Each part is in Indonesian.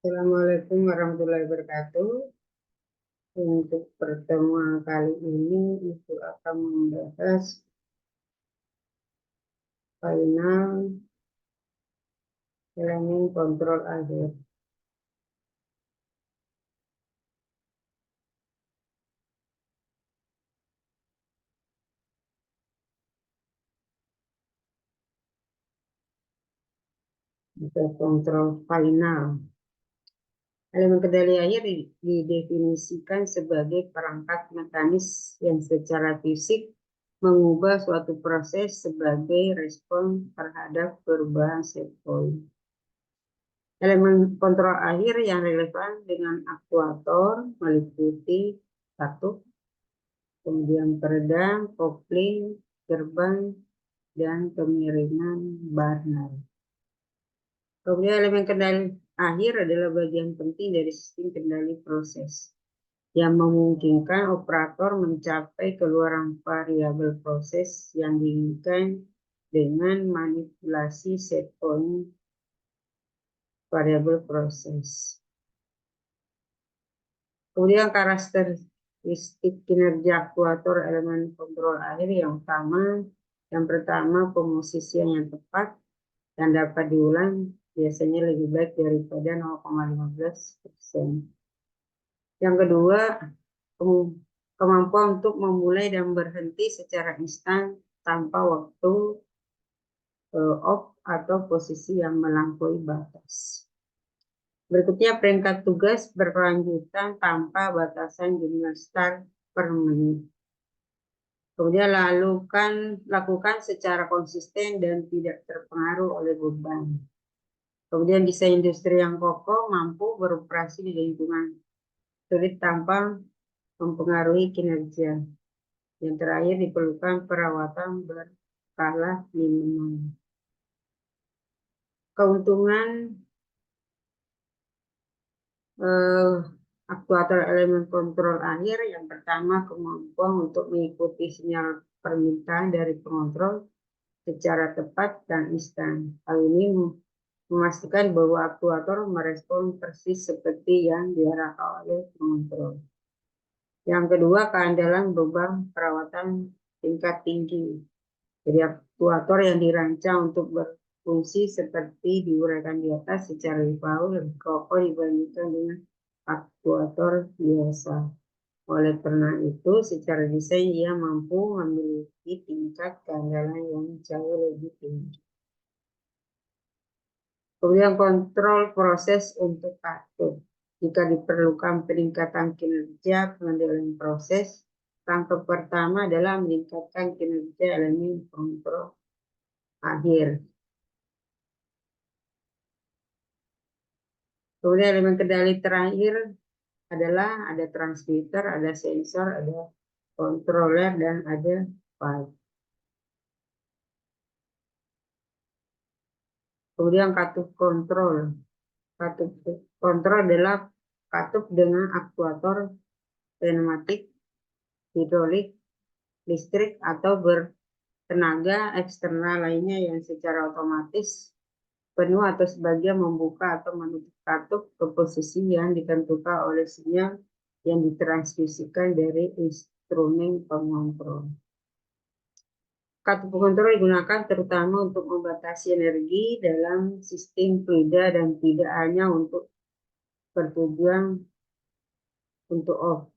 Assalamualaikum warahmatullahi wabarakatuh. Untuk pertemuan kali ini Ibu akan membahas final elemen kontrol akhir. Untuk kontrol final. Elemen kendali akhir didefinisikan sebagai perangkat mekanis yang secara fisik mengubah suatu proses sebagai respon terhadap perubahan set point. Elemen kontrol akhir yang relevan dengan aktuator meliputi satu, kemudian peredam, kopling, gerbang, dan kemiringan Barnard. Kemudian elemen kendali akhir adalah bagian penting dari sistem kendali proses yang memungkinkan operator mencapai keluaran variabel proses yang diinginkan dengan manipulasi set point variabel proses. Kemudian karakteristik kinerja aktuator elemen kontrol akhir yang pertama pemosisian yang tepat dan dapat diulang biasanya lebih baik daripada 0,15%. Yang kedua, kemampuan untuk memulai dan berhenti secara instan tanpa waktu off atau posisi yang melampaui batas. Berikutnya perangkat tugas berkelanjutan tanpa batasan jumlah start per menit. Kemudian lakukan secara konsisten dan tidak terpengaruh oleh beban. Kemudian desain industri yang kokoh mampu beroperasi di lingkungan sulit tanpa mempengaruhi kinerja. Yang terakhir diperlukan perawatan berskala minimum. Keuntungan aktuator elemen kontrol akhir yang pertama kemampuan untuk mengikuti sinyal permintaan dari pengontrol secara tepat dan instan. Hal ini memastikan bahwa aktuator merespon persis seperti yang diarahkan oleh pengontrol. Yang kedua, keandalan beban perawatan tingkat tinggi. Jadi aktuator yang dirancang untuk berfungsi seperti diuraikan di atas secara lebih kokoh dibandingkan dengan aktuator biasa. Oleh karena itu, secara desain ia mampu memiliki tingkat keandalan yang jauh lebih tinggi. Kemudian kontrol proses untuk katup. Jika diperlukan peningkatan kinerja pengendalian proses, langkah pertama adalah meningkatkan kinerja elemen kontrol akhir. Kemudian elemen kendali terakhir adalah ada transmitter, ada sensor, ada controller, dan ada valve. Kemudian katup kontrol. Katup kontrol adalah katup dengan aktuator pneumatik, hidrolik, listrik, atau bertenaga eksternal lainnya yang secara otomatis penuh atau sebagian membuka atau menutup katup ke posisi yang ditentukan oleh sinyal yang ditransmisikan dari instrumen pengontrol. Katup pengontrol digunakan terutama untuk membatasi energi dalam sistem fluida dan tidak hanya untuk bertujuan untuk off.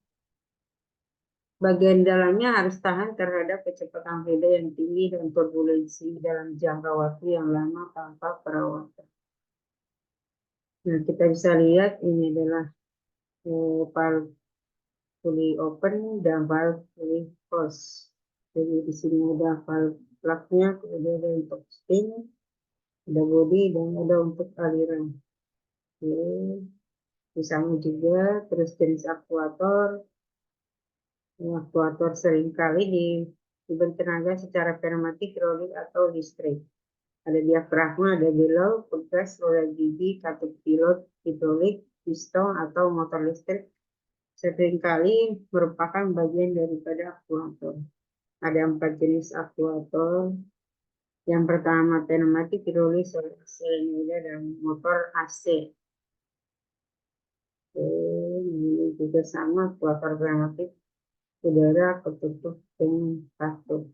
Bagian dalamnya harus tahan terhadap kecepatan fluida yang tinggi dan turbulensi dalam jangka waktu yang lama tanpa perawatan. Nah, kita bisa lihat ini adalah valve fully open dan valve fully close. Jadi di sini ada valve plug-nya, kemudian ada untuk spin, ada body, dan ada untuk aliran. Oke. Misalnya juga terus jenis aktuator. Aktuator seringkali diberi tenaga secara pneumatik, hidrolik, atau listrik. Ada diafragma, ada bellow, pegas, roda gigi, katup pilot, hidrolik, piston, atau motor listrik seringkali merupakan bagian daripada aktuator. Ada 4 jenis aktuator. Yang pertama pneumatik, hidrolik, solenoida, dan motor AC. Ini juga sama aktuator pneumatik udara ketutup dengan katup.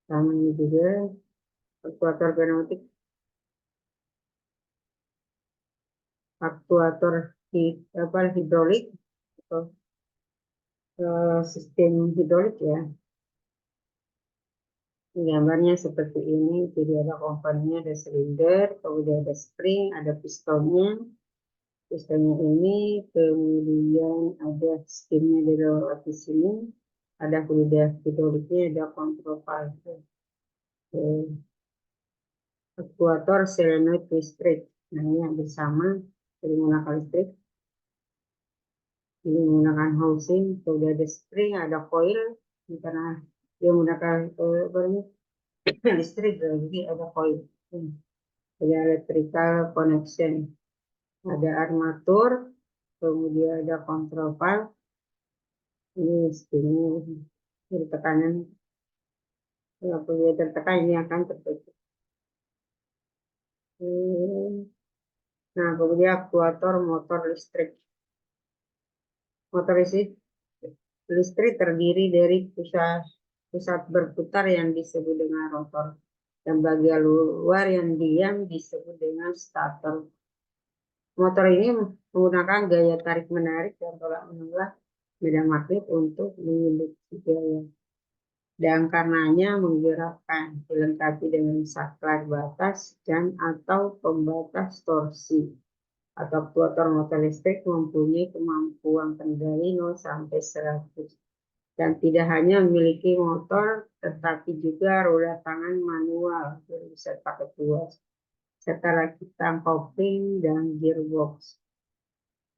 Sama ini juga aktuator pneumatik hidrolik atau sistem hidrolik ya. Gambarnya seperti ini, jadi ada komponennya, ada silinder, kemudian ada spring, ada pistonnya. Pistonnya ini, kemudian ada stemnya di sini, ada fluid hidroliknya, ada kontrol valve. Aktuator solenoid listrik. Nah, ini yang bersama jadi menggunakan listrik. Ini menggunakan housing, kemudian ada spring, ada coil, karena dia menggunakan listrik, jadi ada coil. Ada electrical connection, ada armatur, kemudian ada control valve. Ini dari tekanan, kalau dia tertekan ini akan tertutup. Nah, kemudian aktuator motor listrik. Motor listrik terdiri dari pusat berputar yang disebut dengan rotor dan bagian luar yang diam disebut dengan stator. Motor ini menggunakan gaya tarik menarik dan tolak menolak medan magnet untuk menginduksi gaya. Dan karenanya menggerakkan, dilengkapi dengan saklar batas dan atau pembatas torsi. Atau aktuator motor listrik mempunyai kemampuan kendali 0 sampai 100 dan tidak hanya memiliki motor tetapi juga roda tangan manual, jadi bisa pakai tuas, serta rakitan kopling dan gearbox.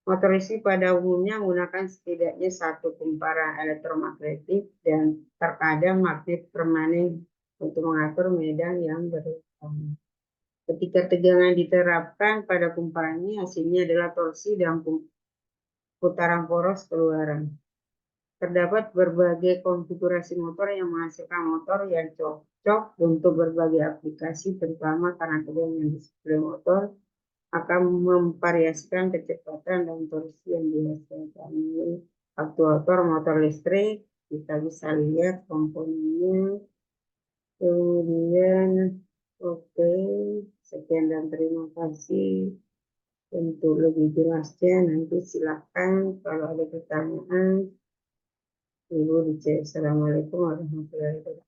Motor listrik pada umumnya menggunakan setidaknya satu kumparan elektromagnetik dan terkadang magnet permanen untuk mengatur medan yang berlawanan. Ketika tegangan diterapkan pada kumparannya, hasilnya adalah torsi dan putaran poros keluaran. Terdapat berbagai konfigurasi motor yang menghasilkan motor yang cocok untuk berbagai aplikasi, terutama karena tegangan disiplin motor akan memvariasikan kecepatan dan torsi yang dihasilkan. Ini aktuator motor listrik, kita bisa lihat komponennya. Kemudian, oke, sekian dan terima kasih. Untuk lebih jelasnya nanti silakan kalau ada pertanyaan. Ibu dicek. Assalamualaikum warahmatullahi wabarakatuh.